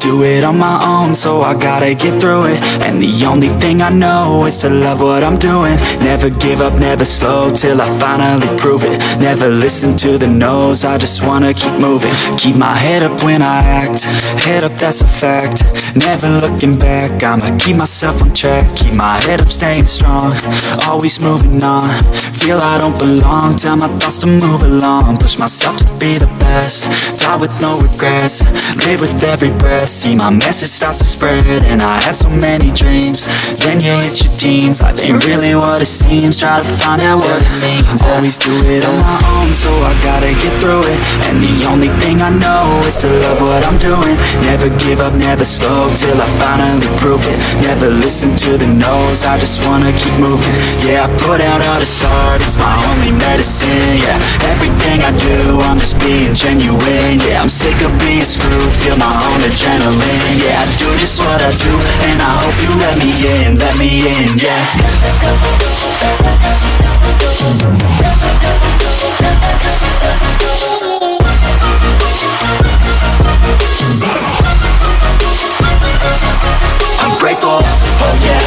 do it on my own, so I gotta get through it. And the only thing I know is to love what I'm doing. Never give up, never slow, till I finally prove it. Never listen to the no's, I just wanna keep moving. Keep my head up when I act, head up, that's a fact. Never looking back, I'ma keep myself on track. Keep my head up, staying strong, always moving on. Feel I don't belong, tell my thoughts to move along. Push myself to be the best, die with no regrets. Live with every breath, see my message start to spread. And I had so many dreams, then you hit your teens. Life ain't really what it seems, try to find out what it means. Always do it on my own, so I gotta get through it. And the only thing I know is to love what I'm doing. Never give up, never slow, till I finally prove it. Never listen to the no's, I just wanna keep moving. Yeah, I put out all this art, it's my only medicine. Yeah, everything I do, I'm just being genuine. Yeah, I'm sick of being screwed, feel my own adrenaline. Yeah, I do just what I do, and I hope you let me in, yeah. I'm grateful, oh yeah,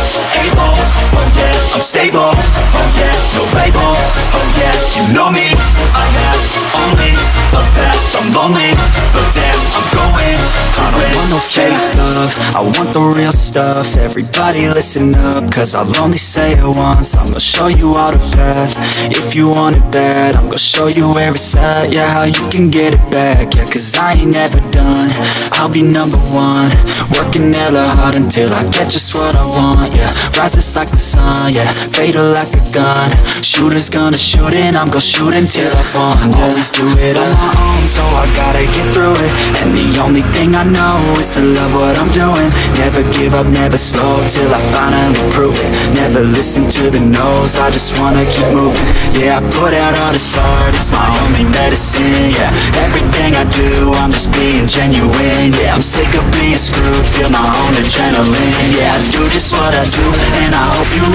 able, oh yeah, I'm stable, oh yeah, no label, oh yeah, you know me, I have only a path, I'm lonely, but damn, I'm going to I don't want no fake love, I want the real stuff. Everybody listen up, cause I'll only say it once. I'm gonna show you all the path, if you want it bad. I'm gonna show you where it's at, yeah, how you can get it back. Yeah, cause I ain't never done, I'll be number one. Working hella hard until I get just what I want, yeah. Rises like the sun, yeah, fatal like a gun. Shooters gonna shoot and I'm gonna shoot until I won, yeah. Always do it on my own, so I gotta get through it. And the only thing I know is to love what I'm doing. Never give up, never slow, till I finally prove it. Never listen to the no's, I just wanna keep moving. Yeah, I put out all this art, it's my only medicine. Yeah, everything I do, I'm just being genuine. Yeah, I'm sick of being screwed, feel my own adrenaline. Yeah, I do just what I do, and I hope you